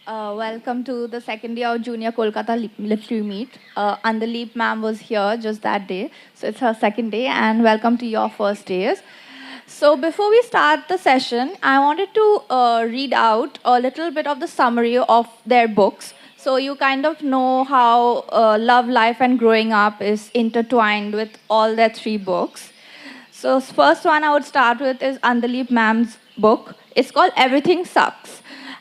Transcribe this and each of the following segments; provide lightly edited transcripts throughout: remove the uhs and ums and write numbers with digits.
Welcome to the second day of Junior Kolkata Literary Meet. Andaleeb ma'am was here just that day, so it's her second day, and welcome to your first days. So before we start the session, I wanted to read out a little bit of the summary of their books, so you kind of know how love, life, and growing up is intertwined with all their three books. So first one I would start with is Andaleeb ma'am's book. It's called Everything Sucks,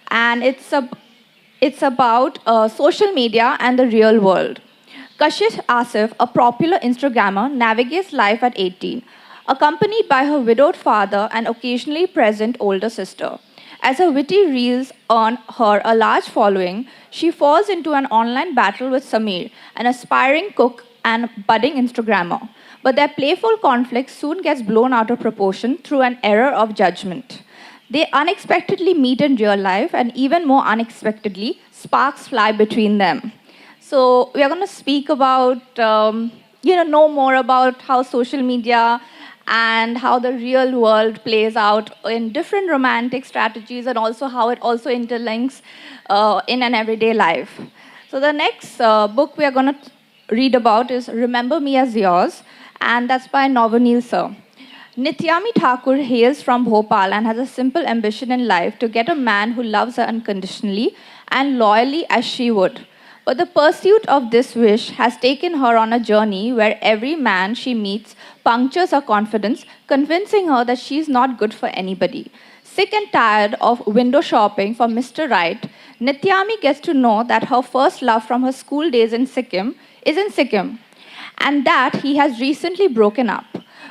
and it's about social media and the real world. Kashish Asif, a popular Instagrammer, navigates life at 18, accompanied by her widowed father and occasionally present older sister. As her witty reels earn her a large following, she falls into an online battle with Samir, an aspiring cook and budding Instagrammer. But their playful conflict soon gets blown out of proportion through an error of judgment. They unexpectedly meet in real life, and even more unexpectedly, sparks fly between them. So we are going to speak about, know more about how social media and how the real world plays out in different romantic strategies, and also how it also interlinks in an everyday life. So the next book we are going to read about is Remember Me as Yours, and that's by Novoneel sir. Nityami Thakur hails from Bhopal and has a simple ambition in life to get a man who loves her unconditionally and loyally as she would. But the pursuit of this wish has taken her on a journey where every man she meets punctures her confidence, convincing her that she is not good for anybody. Sick and tired of window shopping for Mr. Right, Nityami gets to know that her first love from her school days in Sikkim is in Sikkim, and that he has recently broken up.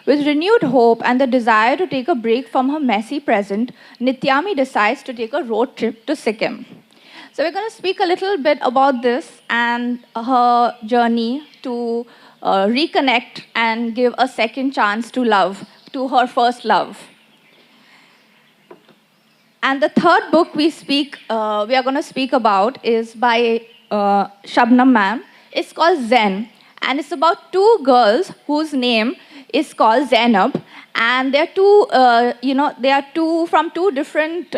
With renewed hope and the desire to take a break from her messy present, Nityami decides to take a road trip to Sikkim. So we're going to speak a little bit about this and her journey to reconnect and give a second chance to love, to her first love. And the third book we are going to speak about is by Shabnam ma'am. It's called Zen, and it's about two girls whose name is called Zainab, and they're they are two from two different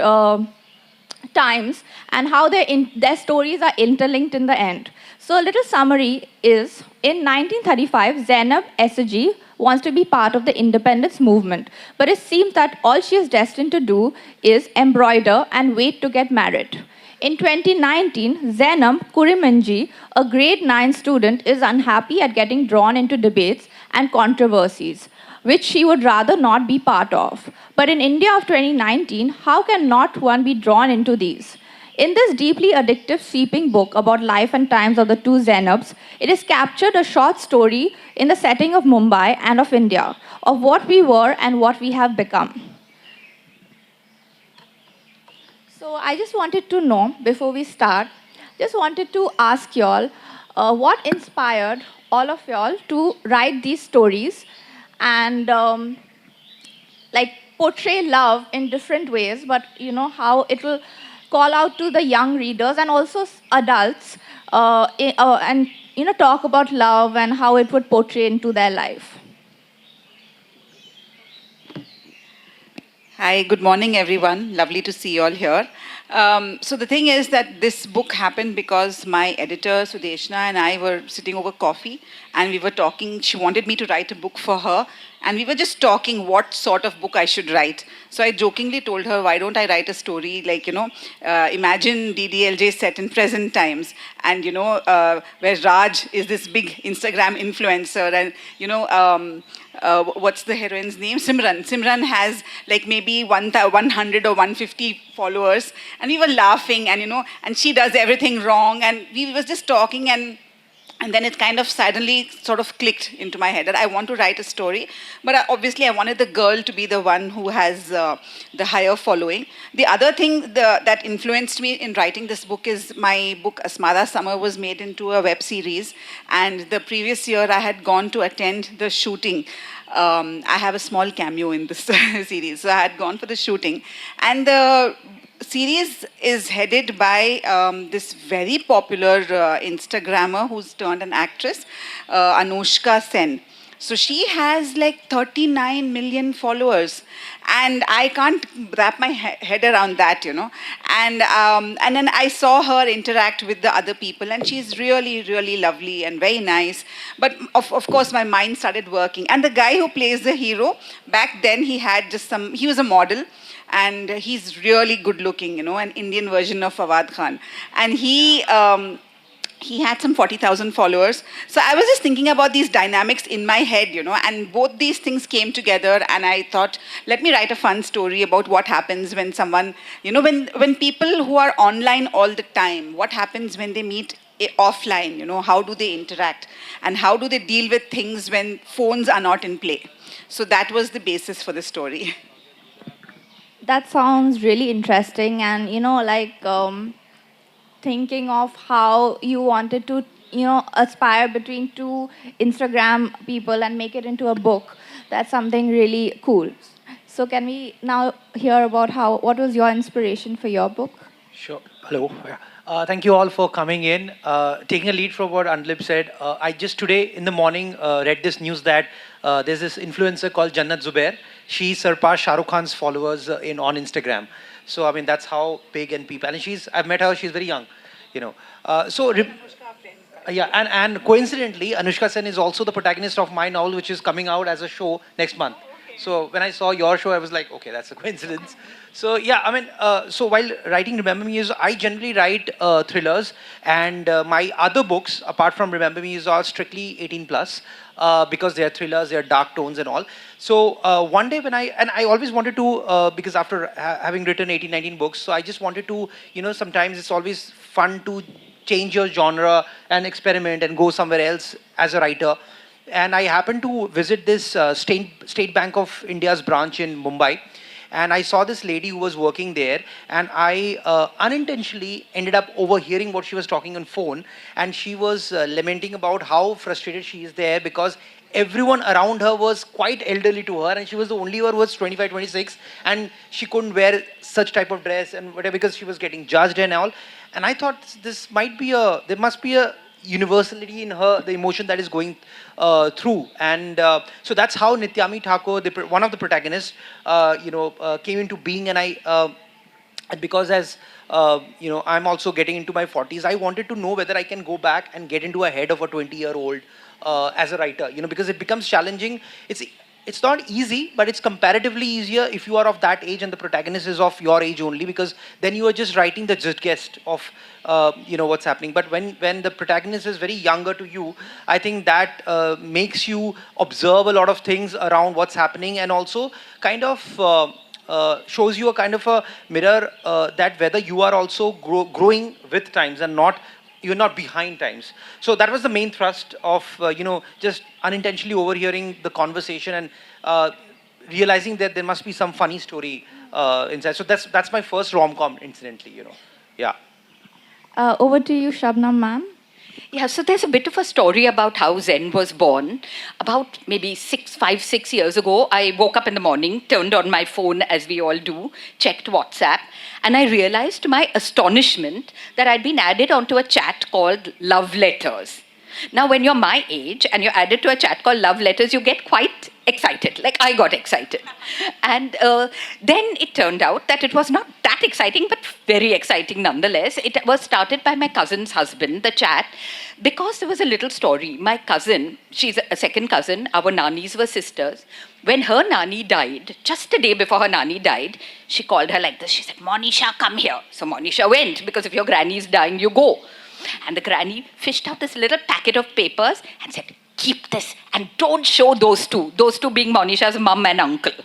times, and how their stories are interlinked in the end. So a little summary is, in 1935, Zainab SG wants to be part of the independence movement, but it seems that all she is destined to do is embroider and wait to get married. In 2019, Zainab Kurimanji, a grade 9 student, is unhappy at getting drawn into debates and controversies, which she would rather not be part of. But in India of 2019, how can not one be drawn into these? In this deeply addictive, sweeping book about life and times of the two Zainabs, it is captured a short story in the setting of Mumbai and of India, of what we were and what we have become. So I just wanted to know, before we start, just wanted to ask y'all, what inspired all of y'all to write these stories and portray love in different ways, but how it will call out to the young readers and also adults, and talk about love and how it would portray into their life. Hi, good morning, everyone. Lovely to see you all here. So the thing is that this book happened because my editor, Sudeshna, and I were sitting over coffee, and we were talking. She wanted me to write a book for her, and we were just talking what sort of book I should write. So I jokingly told her, why don't I write a story like, imagine DDLJ set in present times, and, where Raj is this big Instagram influencer, and, what's the heroine's name? Simran. Simran has like maybe 100 or 150 followers, and we were laughing, and and she does everything wrong, and we was just talking, and then it kind of suddenly sort of clicked into my head that I want to write a story, but obviously I wanted the girl to be the one who has the higher following. The other thing that influenced me in writing this book is my book Asmara Summer was made into a web series, and the previous year I had gone to attend the shooting. I have a small cameo in this series, so I had gone for the shooting, and the series is headed by this very popular Instagrammer who's turned an actress, Anushka Sen. So she has like 39 million followers, and I can't wrap my head around that, you know. And then I saw her interact with the other people, and she's really, really lovely and very nice. But of course, my mind started working. And the guy who plays the hero, back then he was a model, and he's really good looking, you know, an Indian version of Fawad Khan. And he had some 40,000 followers. So I was just thinking about these dynamics in my head, you know, and both these things came together. And I thought, let me write a fun story about what happens when someone, you know, when people who are online all the time, what happens when they meet offline, you know, how do they interact? And how do they deal with things when phones are not in play? So that was the basis for the story. That sounds really interesting, and thinking of how you wanted to aspire between two Instagram people and make it into a book. That's something really cool. So can we now hear about what was your inspiration for your book? Sure. Hello. Yeah. Thank you all for coming in. Taking a lead from what Andaleeb said, I just today in the morning read this news that there's this influencer called Jannat Zubair. She surpassed Shah Rukh Khan's followers on Instagram. So I mean that's how big and people. And I've met her. She's very young, you know. Yeah, and coincidentally, Anushka Sen is also the protagonist of my novel, which is coming out as a show next month. So when I saw your show, I was like, okay, that's a coincidence. So yeah, I mean, so while writing Remember Me I generally write thrillers, and my other books, apart from Remember Me are strictly 18 plus, because they are thrillers, they are dark tones and all. So one day I always wanted to, because after having written 18, 19 books, so I just wanted to, sometimes it's always fun to change your genre and experiment and go somewhere else as a writer. And I happened to visit this State Bank of India's branch in Mumbai. And I saw this lady who was working there, and I unintentionally ended up overhearing what she was talking on phone. And she was lamenting about how frustrated she is there because everyone around her was quite elderly to her, and she was the only one who was 25, 26, and she couldn't wear such type of dress and whatever because she was getting judged and all. And I thought there must be a universality in her, the emotion that is going through. And so that's how Nityami Thakur, one of the protagonists, came into being. And because as I'm also getting into my 40s, I wanted to know whether I can go back and get into a head of a 20-year-old as a writer, because it becomes challenging. It's not easy, but it's comparatively easier if you are of that age and the protagonist is of your age only, because then you are just writing the gist of what's happening. But when the protagonist is very younger to you, I think that makes you observe a lot of things around what's happening, and also kind of shows you a kind of a mirror that whether you are also growing with times and you're not behind times. So that was the main thrust of just unintentionally overhearing the conversation and realizing that there must be some funny story inside. So that's my first rom-com, incidentally. Yeah. Over to you, Shabnam ma'am. Yeah, so there's a bit of a story about how Zen was born. About maybe 6 years ago, I woke up in the morning, turned on my phone as we all do, checked WhatsApp, and I realized to my astonishment that I'd been added onto a chat called Love Letters. Now, when you're my age and you're added to a chat called Love Letters, you get quite excited. Like, I got excited. And then it turned out that it was not that exciting, but very exciting nonetheless. It was started by my cousin's husband, the chat, because there was a little story. My cousin, she's a second cousin, our nannies were sisters. When her nanny died, just a day before her nanny died, she called her like this. She said, "Monisha, come here." So Monisha went, because if your granny is dying, you go. And the granny fished out this little packet of papers and said, "Keep this and don't show those two being Monisha's mum and uncle."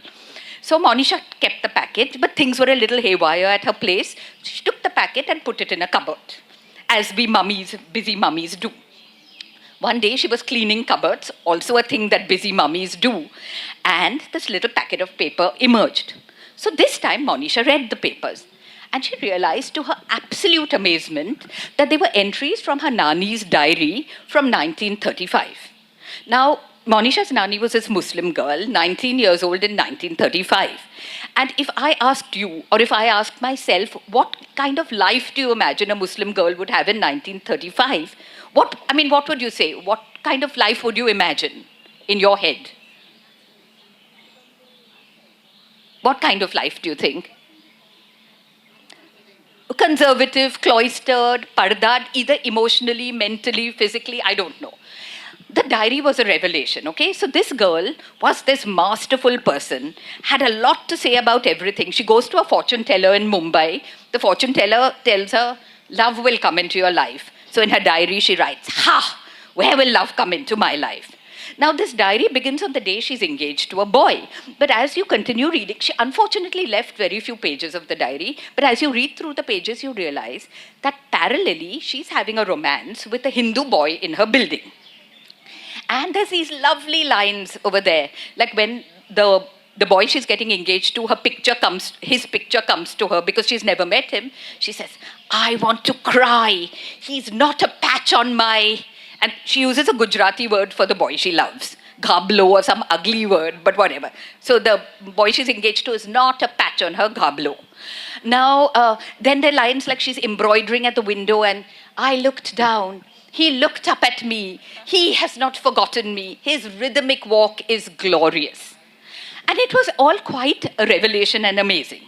So Monisha kept the packet, but things were a little haywire at her place. She took the packet and put it in a cupboard, as we busy mummies do. One day she was cleaning cupboards, also a thing that busy mummies do, and this little packet of paper emerged. So this time Monisha read the papers. And she realized to her absolute amazement that they were entries from her nanny's diary from 1935. Now, Monisha's nanny was this Muslim girl, 19 years old in 1935. And if I asked you, or if I asked myself, what kind of life do you imagine a Muslim girl would have in 1935? What would you say? What kind of life would you imagine? in your head? What kind of life do you think? Conservative, cloistered, pardad, either emotionally, mentally, physically, I don't know. The diary was a revelation, okay? So this girl was this masterful person, had a lot to say about everything. She goes to a fortune teller in Mumbai. The fortune teller tells her, love will come into your life. So in her diary, she writes, ha, where will love come into my life? Now, this diary begins on the day she's engaged to a boy. But as you continue reading, she unfortunately left very few pages of the diary. But as you read through the pages, you realize that parallelly, she's having a romance with a Hindu boy in her building. And there's these lovely lines over there, like when the boy she's getting engaged to, his picture comes to her because she's never met him. She says, I want to cry. He's not a patch on my... And she uses a Gujarati word for the boy she loves. Ghablo or some ugly word, but whatever. So the boy she's engaged to is not a patch on her ghablo. Now, then there are lines like she's embroidering at the window and I looked down. He looked up at me. He has not forgotten me. His rhythmic walk is glorious. And it was all quite a revelation and amazing.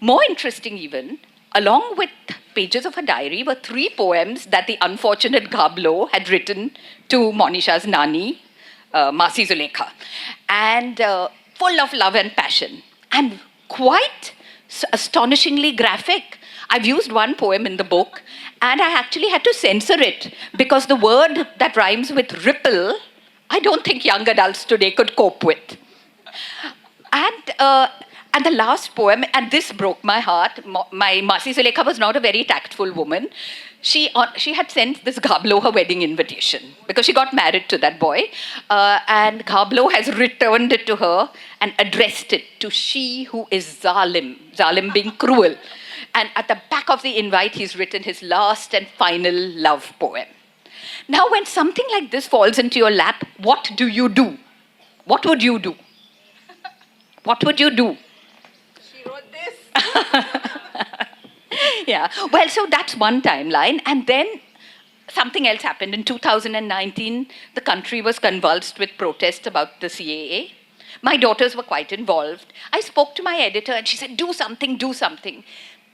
More interesting even, along with pages of her diary were 3 poems that the unfortunate Ghablo had written to Monisha's Nani, Masi Zulekha, and full of love and passion, and quite astonishingly graphic. I've used one poem in the book, and I actually had to censor it because the word that rhymes with ripple, I don't think young adults today could cope with. And the last poem, and this broke my heart. My Masi Zulekha was not a very tactful woman. She had sent this Ghablo her wedding invitation because she got married to that boy. And Ghablo has returned it to her and addressed it to she who is Zalim, Zalim being cruel. And at the back of the invite, he's written his last and final love poem. Now, when something like this falls into your lap, what do you do? What would you do? What would you do? She wrote this. Yeah, well, so that's one timeline. And then something else happened. In 2019, the country was convulsed with protests about the CAA. My daughters were quite involved. I spoke to my editor and she said, do something, do something.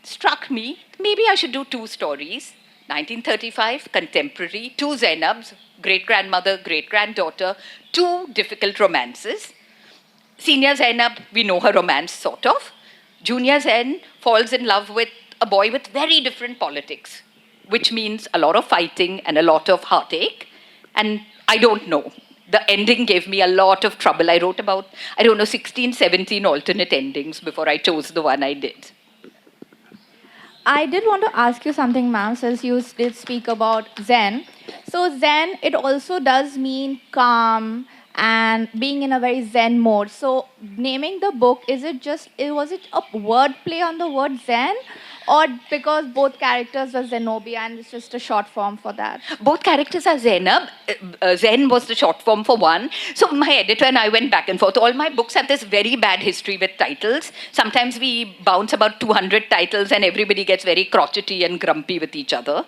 Struck me, maybe I should do 2 stories. 1935, contemporary, 2 Zainabs, great-grandmother, great-granddaughter, 2 difficult romances. Senior Zainab, we know her romance, sort of. Junior Zain falls in love with a boy with very different politics, which means a lot of fighting and a lot of heartache. And I don't know. The ending gave me a lot of trouble. I wrote about, 16, 17 alternate endings before I chose the one I did. I did want to ask you something, ma'am, since you did speak about Zen. So Zen, it also does mean calm and being in a very Zen mode. So naming the book, was it a word play on the word Zen? Or because both characters were Zenobia and it's just a short form for that? Both characters are Zainab. Zen was the short form for one. So my editor and I went back and forth. All my books have this very bad history with titles. Sometimes we bounce about 200 titles and everybody gets very crotchety and grumpy with each other.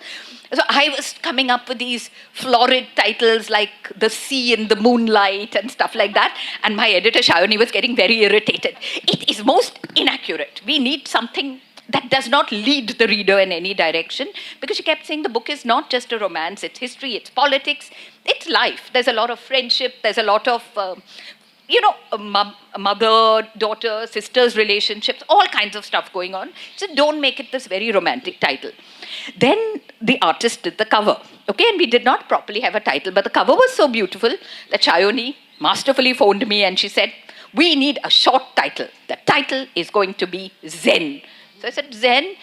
So I was coming up with these florid titles like The Sea in the Moonlight and stuff like that. And my editor, Shayoni, was getting very irritated. It is most inaccurate. We need something that does not lead the reader in any direction, because she kept saying the book is not just a romance, it's history, it's politics, it's life. There's a lot of friendship, there's a lot of, mother, daughter, sisters relationships, all kinds of stuff going on. So don't make it this very romantic title. Then the artist did the cover, okay, and we did not properly have a title, but the cover was so beautiful that Shayoni masterfully phoned me and she said, we need a short title. The title is going to be Zen. So I said, Zen?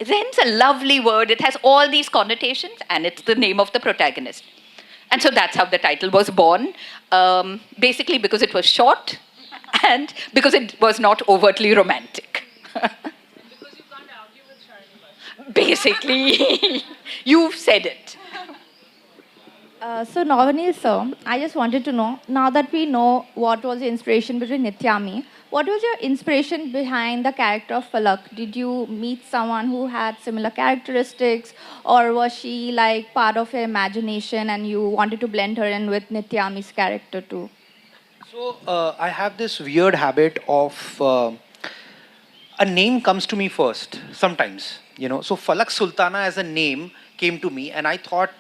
Zen's a lovely word. It has all these connotations and it's the name of the protagonist. And so that's how the title was born. Basically because it was short and because it was not overtly romantic. Because you can't argue with Shayani. Basically, you've said it. So Novoneel sir, I just wanted to know, now that we know what was the inspiration between Nityami, What was your inspiration behind the character of Falak? Did you meet someone who had similar characteristics, or was she like part of your imagination and you wanted to blend her in with Nityami's character too? So I have this weird habit of a name comes to me first sometimes, So Falak Sultana as a name came to me, and I thought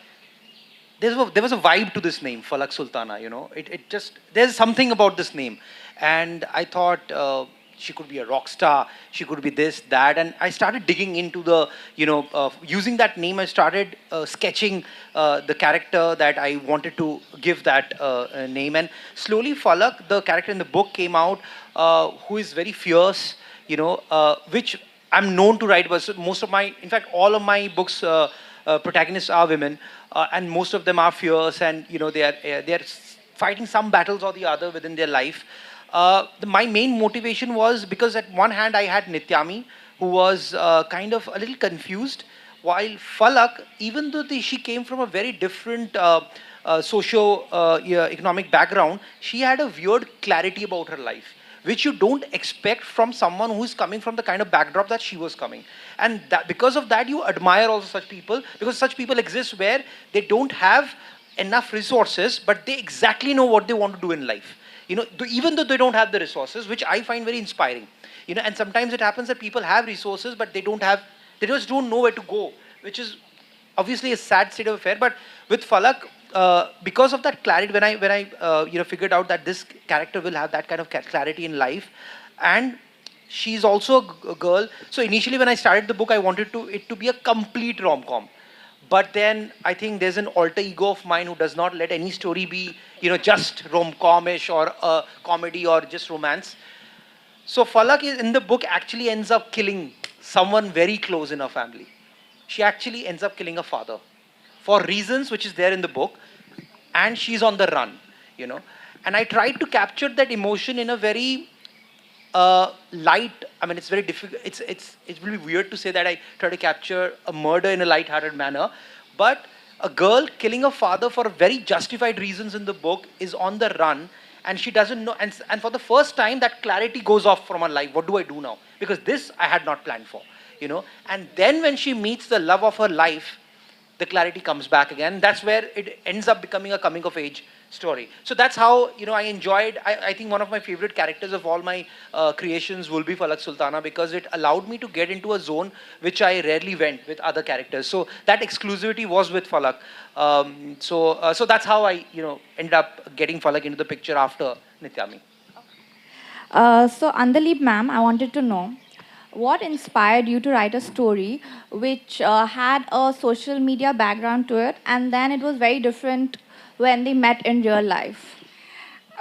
there was a vibe to this name, Falak Sultana. It just there's something about this name, and I thought she could be a rock star, she could be this, that, and I started digging into the, using that name. I started sketching the character that I wanted to give that name, and slowly Falak, the character in the book, came out, who is very fierce, which I'm known to write. But most of my, in fact, all of my books. Protagonists are women, and most of them are fierce, and they are fighting some battles or the other within their life. My main motivation was because at one hand I had Nityami, who was kind of a little confused, while Falak, even though she came from a very different socio-economic background, she had a weird clarity about her life, which you don't expect from someone who is coming from the kind of backdrop that she was coming. And that, because of that, you admire also such people, because such people exist where they don't have enough resources, but they exactly know what they want to do in life. Even though they don't have the resources, which I find very inspiring. And sometimes it happens that people have resources, but they just don't know where to go, which is obviously a sad state of affair. But with Falak, because of that clarity, when I figured out that this character will have that kind of clarity in life, and she's also a girl. So initially, when I started the book, I wanted it to be a complete rom-com. But then I think there's an alter ego of mine who does not let any story be, just rom-comish or a comedy or just romance. So Falak in the book actually ends up killing someone very close in her family. She actually ends up killing her father for reasons which is there in the book, and she's on the run, And I tried to capture that emotion in a very light. I mean, it's very difficult. It's really weird to say that I try to capture a murder in a light-hearted manner, but a girl killing her father for very justified reasons in the book is on the run, and she doesn't know. And for the first time, that clarity goes off from her life. What do I do now? Because this I had not planned for, And then when she meets the love of her life, the clarity comes back again. That's where it ends up becoming a coming of age story. So that's how, I enjoyed. I think one of my favorite characters of all my creations will be Falak Sultana, because it allowed me to get into a zone which I rarely went with other characters. So that exclusivity was with Falak. So that's how I, ended up getting Falak into the picture after Nityami. So Andaleeb ma'am, I wanted to know, what inspired you to write a story which had a social media background to it, and then it was very different when they met in real life?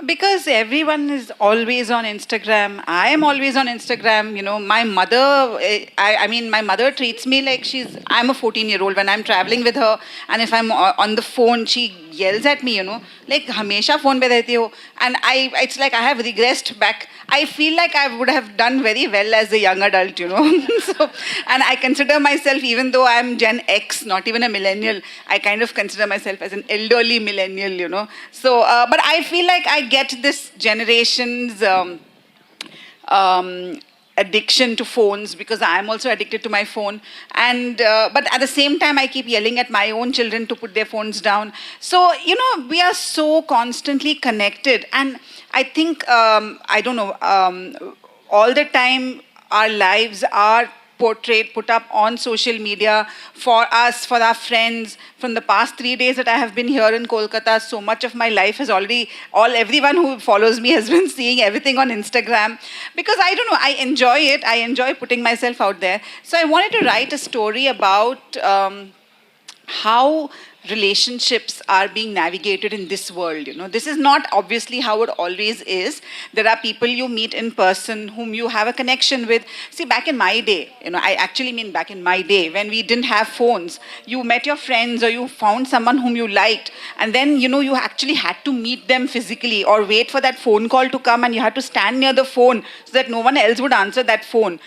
Because everyone is always on Instagram. I am always on Instagram. My mother, I mean, my mother treats me like I'm a 14-year-old when I'm traveling with her. And if I'm on the phone, she yells at me, like, hamesha phone pe rehti ho. And it's like I have regressed back. I feel like I would have done very well as a young adult, So, and I consider myself, even though I'm Gen X, not even a millennial, I kind of consider myself as an elderly millennial, So, but I feel like I get this generation's addiction to phones, because I'm also addicted to my phone. And but at the same time, I keep yelling at my own children to put their phones down. So, we are so constantly connected. And I think, I don't know, all the time our lives are portrayed, put up on social media for us, for our friends. From the past 3 days that I have been here in Kolkata, so much of my life has already, everyone who follows me has been seeing everything on Instagram. Because I don't know, I enjoy it. I enjoy putting myself out there. So I wanted to write a story about how relationships are being navigated in this world. This is not obviously how it always is. There are people you meet in person whom you have a connection with. See, back in my day, I actually mean back in my day, when we didn't have phones, you met your friends or you found someone whom you liked, and then, you actually had to meet them physically or wait for that phone call to come, and you had to stand near the phone so that no one else would answer that phone.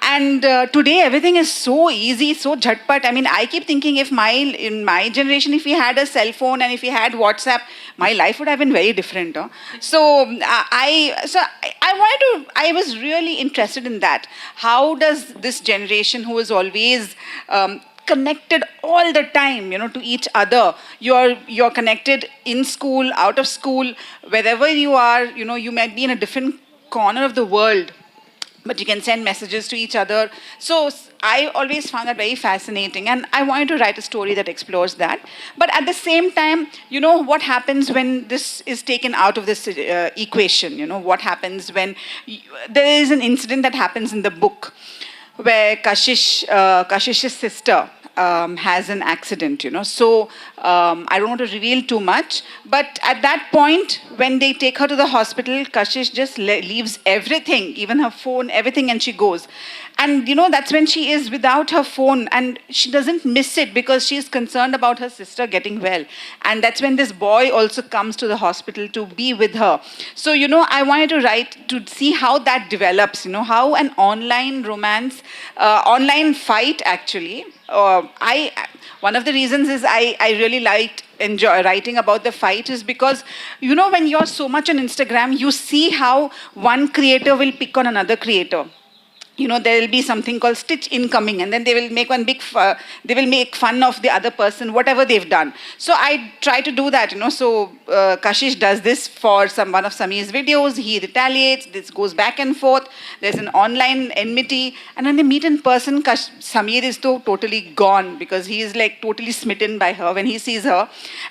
And today, everything is so easy, so jhatpat. I mean, I keep thinking, if in my generation, generation, if we had a cell phone and if we had WhatsApp, my life would have been very different. Huh? So I was really interested in that. How does this generation, who is always connected all the time, to each other. You're connected in school, out of school, wherever you are. You might be in a different corner of the world, but you can send messages to each other. So I always found that very fascinating, and I wanted to write a story that explores that. But at the same time, what happens when this is taken out of this equation? What happens when there is an incident that happens in the book where Kashish's sister has an accident, So I don't want to reveal too much. But at that point, when they take her to the hospital, Kashish just leaves everything, even her phone, everything, and she goes. And, that's when she is without her phone, and she doesn't miss it because she is concerned about her sister getting well. And that's when this boy also comes to the hospital to be with her. So, I wanted to write to see how that develops, how an online romance, online fight actually. One of the reasons is I really enjoy writing about the fight is because, when you're so much on Instagram, you see how one creator will pick on another creator. There will be something called stitch incoming, and then they will make they will make fun of the other person, whatever they've done. So I try to do that, So Kashish does this for one of Sameer's videos. He retaliates. This goes back and forth. There's an online enmity, and when they meet in person, Sameer is totally gone because he is like totally smitten by her when he sees her,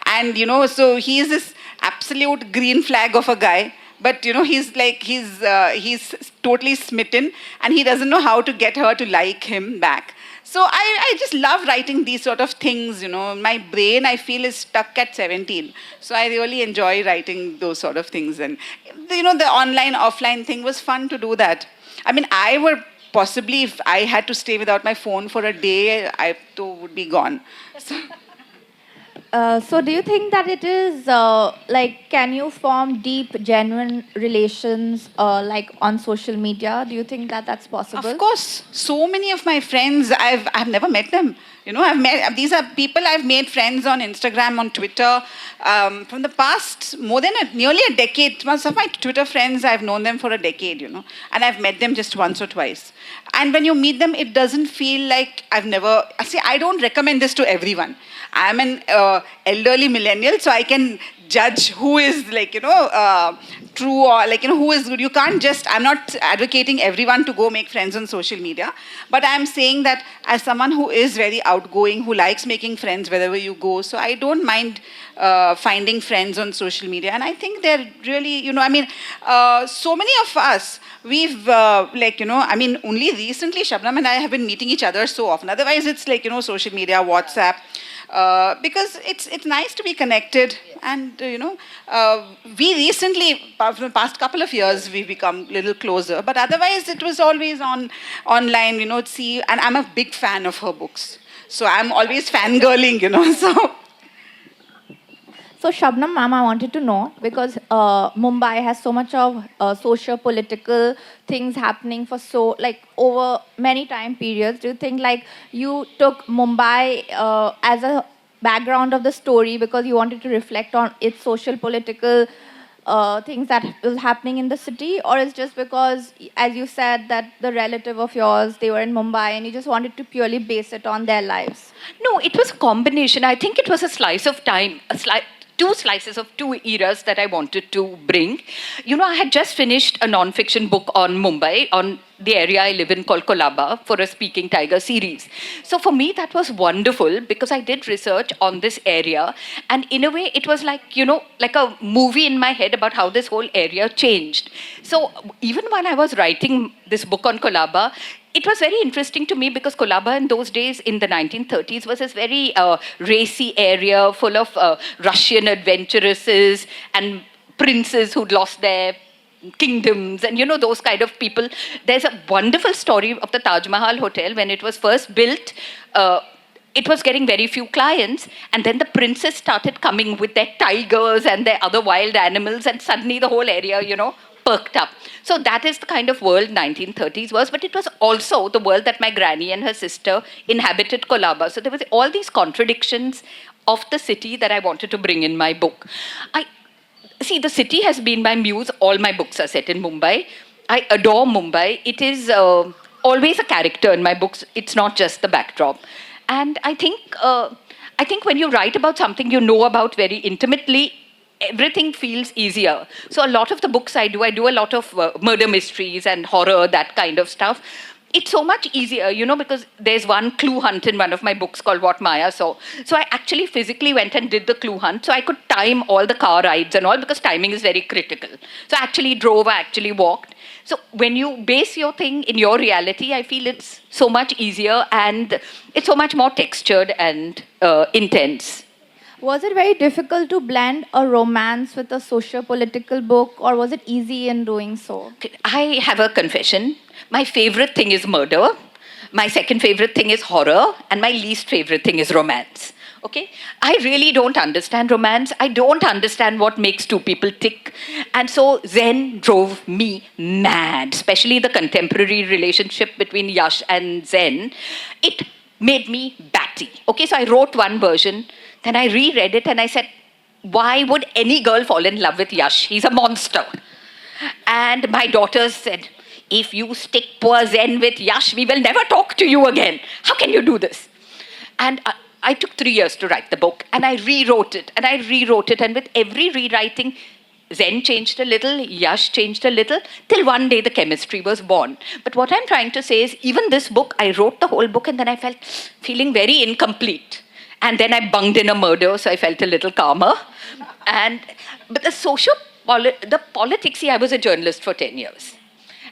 and so he is this absolute green flag of a guy. But he's totally smitten, and he doesn't know how to get her to like him back. So I just love writing these sort of things. My brain, I feel, is stuck at 17. So I really enjoy writing those sort of things. And the online offline thing was fun to do that. I mean, I would possibly, if I had to stay without my phone for a day, I too would be gone. So do you think that it is can you form deep, genuine relations on social media? Do you think that that's possible? Of course. So many of my friends, I've never met them. These are people I've made friends on Instagram, on Twitter, from the past nearly a decade. Most of my Twitter friends, I've known them for a decade, and I've met them just once or twice. And when you meet them, it doesn't feel like I don't recommend this to everyone. I'm an elderly millennial, so I can judge who is true or who is good. You can't just, I'm not advocating everyone to go make friends on social media, but I'm saying that as someone who is very outgoing, who likes making friends wherever you go, so I don't mind finding friends on social media. And I think they're really, so many of us, we've only recently Shabnam and I have been meeting each other so often. Otherwise it's social media, WhatsApp. Because it's nice to be connected, and we recently, for the past couple of years, we've become a little closer. But otherwise, it was always online. And I'm a big fan of her books, so I'm always fangirling. So Shabnam ma'am, I wanted to know, because Mumbai has so much of socio-political things happening for over many time periods. Do you think you took Mumbai as a background of the story because you wanted to reflect on its social-political things that was happening in the city, or is just because, as you said, that the relative of yours, they were in Mumbai and you just wanted to purely base it on their lives? No, it was a combination. I think it was a slice of time, two slices of two eras that I wanted to bring. I had just finished a non-fiction book on Mumbai, on the area I live in called Kolaba, for a Speaking Tiger series. So for me, that was wonderful because I did research on this area. And in a way, it was like a movie in my head about how this whole area changed. So even when I was writing this book on Kolaba, it was very interesting to me because Kolaba in those days, in the 1930s, was this very racy area full of Russian adventuresses and princes who'd lost their kingdoms and, those kind of people. There's a wonderful story of the Taj Mahal Hotel. When it was first built, it was getting very few clients, and then the princes started coming with their tigers and their other wild animals, and suddenly the whole area, perked up. So that is the kind of world 1930s was, but it was also the world that my granny and her sister inhabited, Colaba. So there was all these contradictions of the city that I wanted to bring in my book. I see, the city has been my muse. All my books are set in Mumbai. I adore Mumbai. It is always a character in my books. It's not just the backdrop. And I think when you write about something you know about very intimately, everything feels easier. So a lot of the books I do a lot of murder mysteries and horror, that kind of stuff. It's so much easier, because there's one clue hunt in one of my books called What Maya Saw. So I actually physically went and did the clue hunt. So I could time all the car rides and all, because timing is very critical. So I actually drove, I actually walked. So when you base your thing in your reality, I feel it's so much easier and it's so much more textured and intense. Was it very difficult to blend a romance with a socio-political book, or was it easy in doing so? I have a confession. My favorite thing is murder. My second favorite thing is horror. And my least favorite thing is romance. Okay? I really don't understand romance. I don't understand what makes two people tick. And so Zen drove me mad, especially the contemporary relationship between Yash and Zen. It made me batty. Okay, so I wrote one version, then I reread it and I said, why would any girl fall in love with Yash? He's a monster. And my daughters said, if you stick poor Zen with Yash, we will never talk to you again. How can you do this? And I took 3 years to write the book, and I rewrote it, and I rewrote it. And with every rewriting, Zen changed a little, Yash changed a little, till one day the chemistry was born. But what I'm trying to say is, even this book, I wrote the whole book, and then I felt feeling very incomplete. And then I bunged in a murder, so I felt a little calmer. But the politics, see, I was a journalist for 10 years.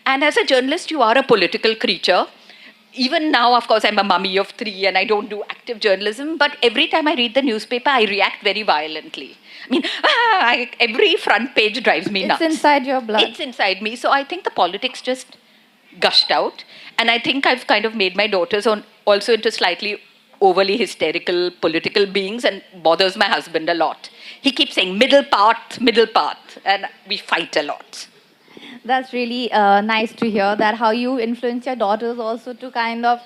And as a journalist, you are a political creature. Even now, of course, I'm a mummy of 3 and I don't do active journalism. But every time I read the newspaper, I react very violently. I mean, every front page drives me nuts. It's inside your blood. It's inside me. So I think the politics just gushed out. And I think I've kind of made my daughters also into slightly overly hysterical political beings, and bothers my husband a lot. He keeps saying middle path, and we fight a lot. That's really nice to hear, that how you influence your daughters also to kind of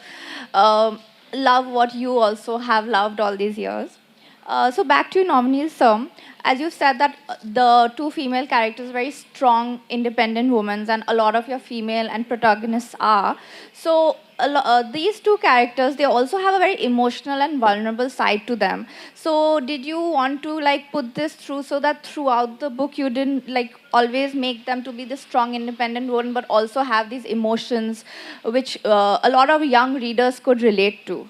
love what you also have loved all these years. So back to Novoneel sir, as you said that the two female characters are very strong, independent women, and a lot of your female and protagonists are. So these two characters, they also have a very emotional and vulnerable side to them. So did you want to put this through so that throughout the book you didn't always make them to be the strong, independent woman, but also have these emotions which a lot of young readers could relate to?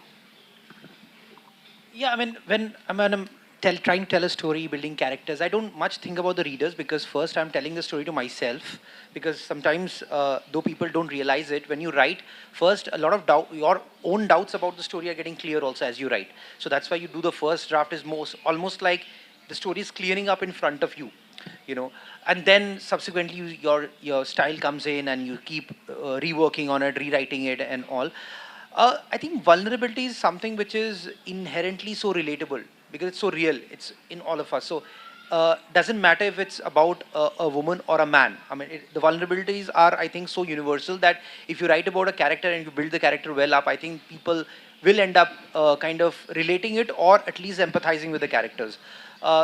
Yeah, I mean, when I'm trying to tell a story, building characters, I don't much think about the readers, because first I'm telling the story to myself. Because sometimes, though people don't realize it, when you write, first a lot of your own doubts about the story are getting clear also as you write. So that's why you do the first draft is almost like the story is clearing up in front of you, and then subsequently your style comes in and you keep reworking on it, rewriting it and all. I think vulnerability is something which is inherently so relatable, because it's so real. It's in all of us. So doesn't matter if it's about a woman or a man. I mean, the vulnerabilities are, I think, so universal that if you write about a character and you build the character well up, I think people will end up kind of relating it, or at least empathizing with the characters.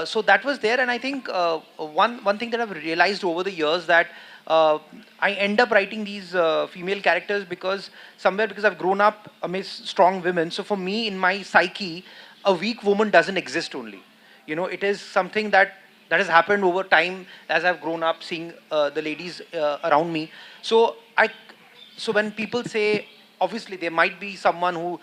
So that was there, and I think one thing that I've realized over the years that I end up writing these female characters because I've grown up amidst strong women. So for me, in my psyche, a weak woman doesn't exist only. It is something that has happened over time as I've grown up seeing the ladies around me. So when people say, obviously there might be someone who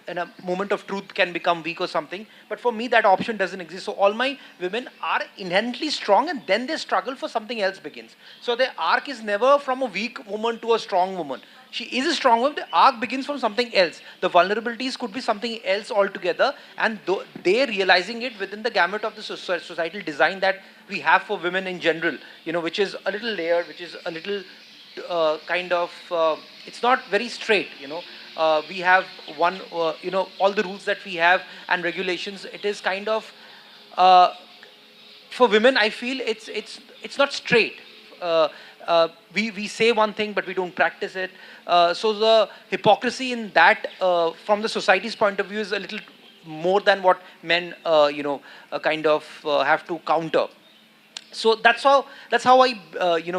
in a moment of truth can become weak or something, but for me that option doesn't exist. So all my women are inherently strong, and then they struggle for something else begins. So the arc is never from a weak woman to a strong woman. She is a strong woman, the arc begins from something else. The vulnerabilities could be something else altogether, and they're realizing it within the gamut of the societal design that we have for women in general, which is a little layered, which is a little it's not very straight, we have all the rules that we have and regulations. It is kind of, for women, I feel it's not straight. we say one thing, but we don't practice it. So the hypocrisy in that, from the society's point of view, is a little more than what men, kind of have to counter. So that's how I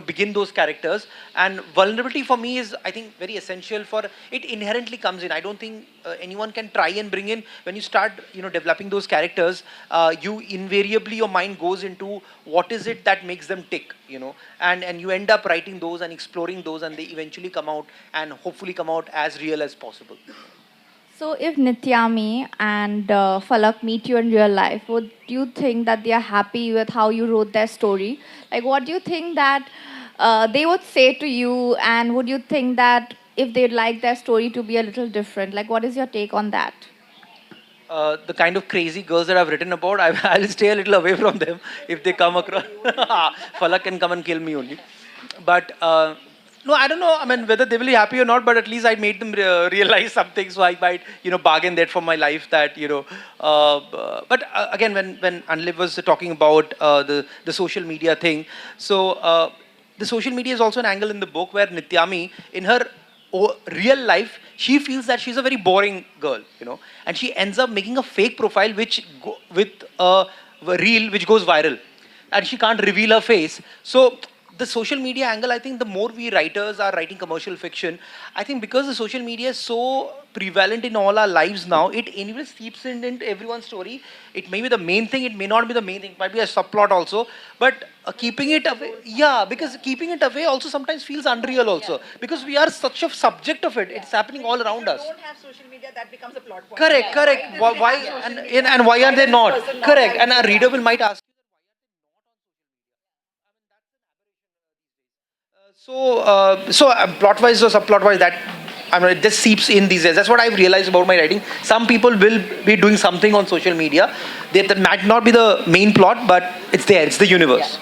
begin those characters. And vulnerability for me is, I think, very essential. For it inherently comes in. I don't think anyone can try and bring in. When you start developing those characters, you invariably, your mind goes into what is it that makes them tick, and you end up writing those and exploring those, and they eventually come out, and hopefully come out as real as possible. So if Nityami and Falak meet you in real life, would you think that they are happy with how you wrote their story? Like, what do you think that they would say to you, and would you think that if they'd like their story to be a little different? Like, what is your take on that? The kind of crazy girls that I've written about, I'll stay a little away from them if they come across. Falak can come and kill me only. But no, I don't know. I mean, whether they will be happy or not, but at least I made them realize something. So I might, bargain that for my life. That but again, when Andaleeb was talking about the social media thing, so the social media is also an angle in the book where Nityami, in her real life, she feels that she's a very boring girl, and she ends up making a fake profile with a reel which goes viral, and she can't reveal her face. So the social media angle, I think the more we writers are writing commercial fiction, I think because the social media is so prevalent in all our lives now, it anyway seeps into everyone's story. It may be the main thing, it may not be the main thing, it might be a subplot also, but keeping it away, because keeping it away also sometimes feels unreal also, because we are such a subject of it, it's happening all around us. Don't have social media, that becomes a plot point. Correct. Why and why are they not? Correct. And a reader might ask. Plot-wise or subplot-wise, that it just seeps in these days. That's what I've realized about my writing. Some people will be doing something on social media. That might not be the main plot, but it's there. It's the universe.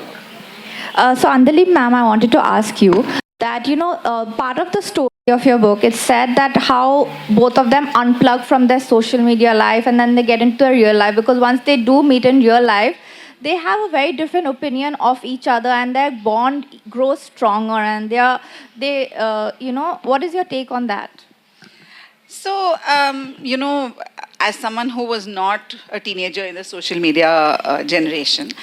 So Andaleeb ma'am, I wanted to ask you that, part of the story of your book, it said that how both of them unplug from their social media life and then they get into their real life, because once they do meet in real life, they have a very different opinion of each other, and their bond grows stronger, and what is your take on that? So, as someone who was not a teenager in the social media generation,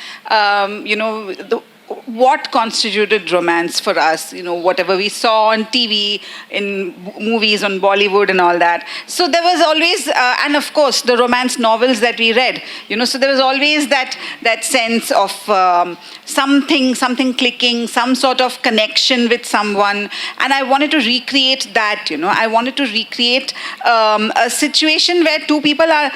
what constituted romance for us, whatever we saw on TV, in movies, on Bollywood and all that. So there was always, and of course, the romance novels that we read, so there was always that sense of something clicking, some sort of connection with someone. And I wanted to recreate that, I wanted to recreate a situation where two people are,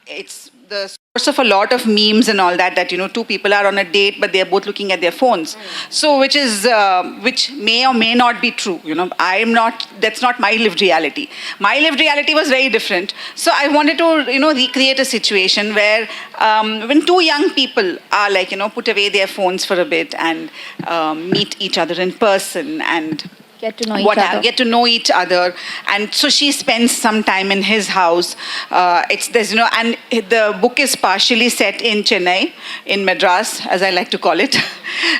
it's the source of a lot of memes and all that two people are on a date but they're both looking at their phones. So which may or may not be true. That's not my lived reality. My lived reality was very different. So I wanted to recreate a situation where when two young people are put away their phones for a bit and meet each other in person and get to know each other. And so she spends some time in his house. And the book is partially set in Chennai, in Madras, as I like to call it.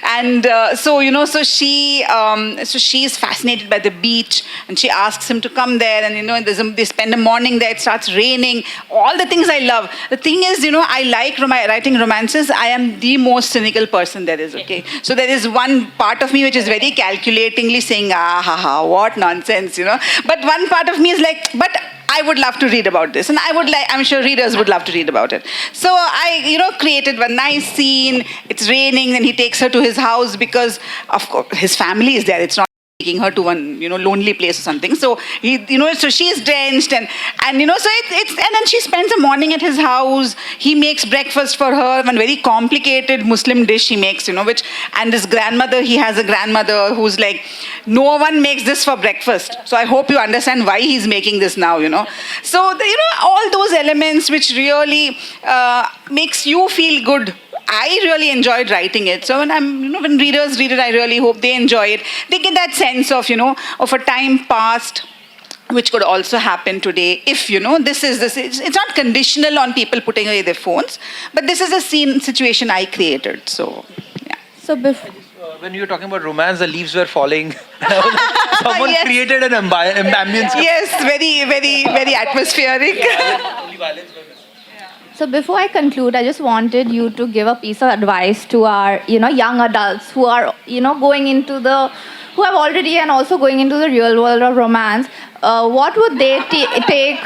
And so she's fascinated by the beach, and she asks him to come there, and they spend a morning there. It starts raining, all the things I love. The thing is, I like writing romances. I am the most cynical person there is, okay? So there is one part of me which is very calculatingly saying, what nonsense, But one part of me is like, but I would love to read about this, and I'm sure readers would love to read about it. So I, created one nice scene. It's raining, and he takes her to his house because, of course, his family is there. It's not taking her to one, lonely place or something. So so she's drenched, and then she spends a morning at his house. He makes breakfast for her, one very complicated Muslim dish he makes, and his grandmother, he has a grandmother who's like, no one makes this for breakfast. So I hope you understand why he's making this now, So, all those elements which really makes you feel good. I really enjoyed writing it. So when readers read it, I really hope they enjoy it. They get that sense of, of a time past, which could also happen today if, it's not conditional on people putting away their phones, but this is a situation I created. So, yeah. So When you were talking about romance, the leaves were falling. Someone Yes. created an ambience. Yes, very, very, very atmospheric. Only violence were missing. So before I conclude, I just wanted you to give a piece of advice to our, young adults who are, who have already and also going into the real world of romance. What would they take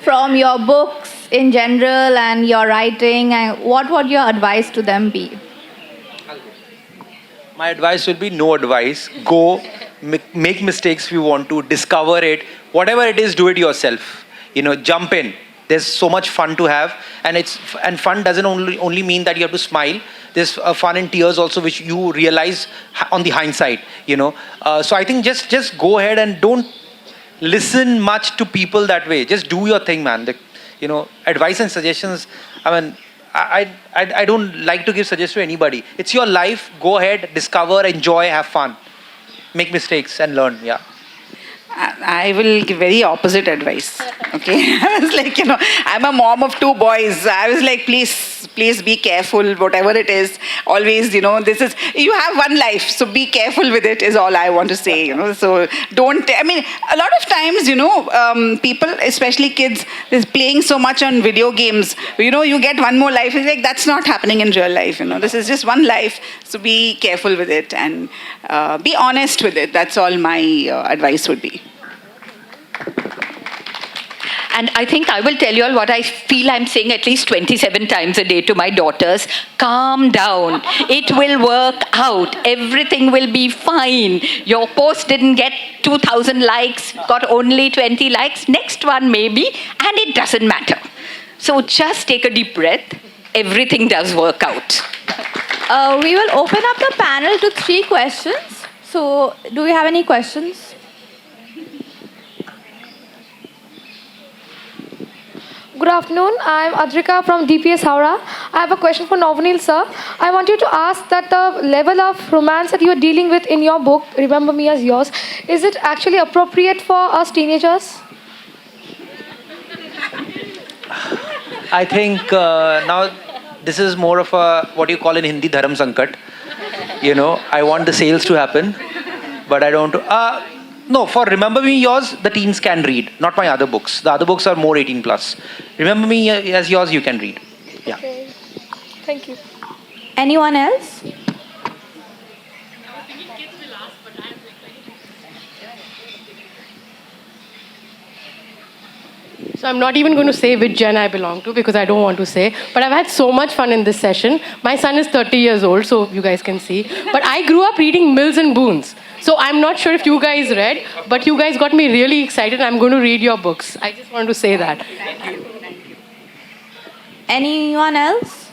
from your books in general and your writing, and what would your advice to them be? My advice will be no advice. Go, make mistakes if you want to, discover it. Whatever it is, do it yourself. Jump in. There's so much fun to have, and fun doesn't only mean that you have to smile. There's fun in tears also, which you realize on the hindsight. So I think just go ahead and don't listen much to people that way. Just do your thing, man. Advice and suggestions. I mean, I don't like to give suggestions to anybody. It's your life. Go ahead, discover, enjoy, have fun, make mistakes, and learn. Yeah. I will give very opposite advice. Okay, I was like, I'm a mom of 2 boys. I was like, please be careful, whatever it is. Always, you have one life, so be careful with it is all I want to say. So don't. I mean, a lot of times, people, especially kids, is playing so much on video games. You get one more life. It's like that's not happening in real life. This is just one life. So be careful with it and be honest with it. That's all my advice would be. And I think I will tell you all what I feel I'm saying at least 27 times a day to my daughters. Calm down. It will work out. Everything will be fine. Your post didn't get 2,000 likes, got only 20 likes. Next one maybe, and it doesn't matter. So just take a deep breath. Everything does work out. We will open up the panel to 3 questions. So do we have any questions? Good afternoon. I'm Adrika from DPS Howrah. I have a question for Novoneel, sir. I want you to ask that the level of romance that you are dealing with in your book, Remember Me As Yours, is it actually appropriate for us teenagers? I think now this is more of a, what you call in Hindi, dharam sankat. I want the sales to happen, but I don't. No, for Remember Me Yours, the teens can read, not my other books. The other books are more 18 plus. Remember Me As Yours, you can read. Yeah. Okay. Thank you. Anyone else? So I'm not even going to say which gen I belong to because I don't want to say. But I've had so much fun in this session. My son is 30 years old, so you guys can see. But I grew up reading Mills and Boons. So I'm not sure if you guys read, but you guys got me really excited. I'm going to read your books. I just want to say that. Anyone else?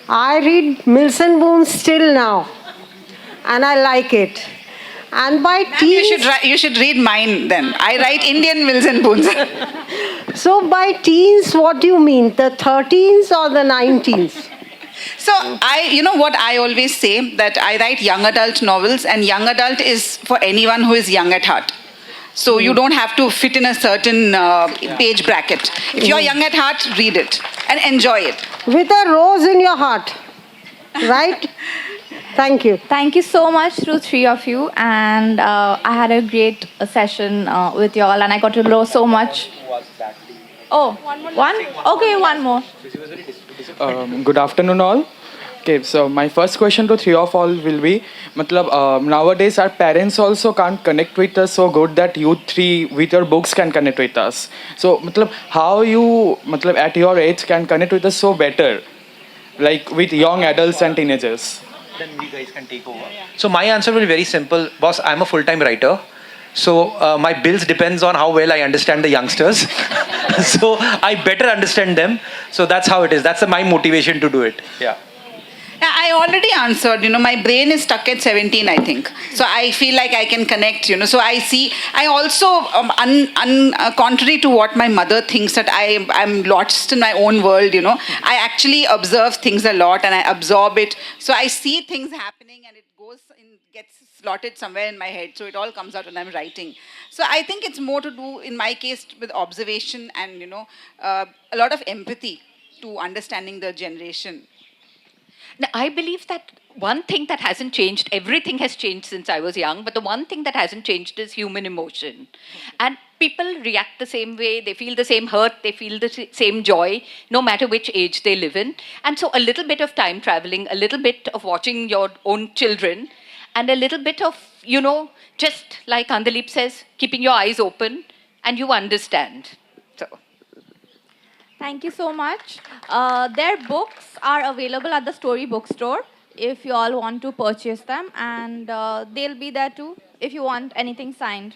I read Mills and Boons still now, and I like it. And by Ma'am, teens, you should read mine then. I write Indian Mills and Boons. so by teens, what do you mean? The 13s or the 19s? So what I always say, that I write young adult novels, and young adult is for anyone who is young at heart. So you don't have to fit in a certain page bracket. If you're young at heart, read it and enjoy it. With a rose in your heart, right? Thank you. Thank you so much to 3 of you, and I had a great session with you all, and I got to know so much. Oh, one? Okay, one more. Good afternoon all. Okay, so my first question to 3 of all will be, nowadays our parents also can't connect with us so good that you 3 with your books can connect with us. So how you at your age can connect with us so better, like with young adults and teenagers? Then we guys can take over. So my answer will be very simple. Boss, I'm a full-time writer. So my bills depends on how well I understand the youngsters. So I better understand them. So that's how it is. That's my motivation to do it. Yeah. I already answered, my brain is stuck at 17, I think. So I feel like I can connect, So I also, contrary to what my mother thinks, that I'm lost in my own world, I actually observe things a lot and I absorb it. So I see things happening and it gets slot it somewhere in my head. So it all comes out when I'm writing. So I think it's more to do, in my case, with observation and, a lot of empathy to understanding the generation. Now, I believe that one thing that hasn't changed, everything has changed since I was young, but the one thing that hasn't changed is human emotion. And people react the same way, they feel the same hurt, they feel the same joy, no matter which age they live in. And so a little bit of time traveling, a little bit of watching your own children, and a little bit of, just like Andaleeb says, keeping your eyes open, and you understand. So. Thank you so much. Their books are available at the Story Bookstore if you all want to purchase them, and they'll be there too if you want anything signed.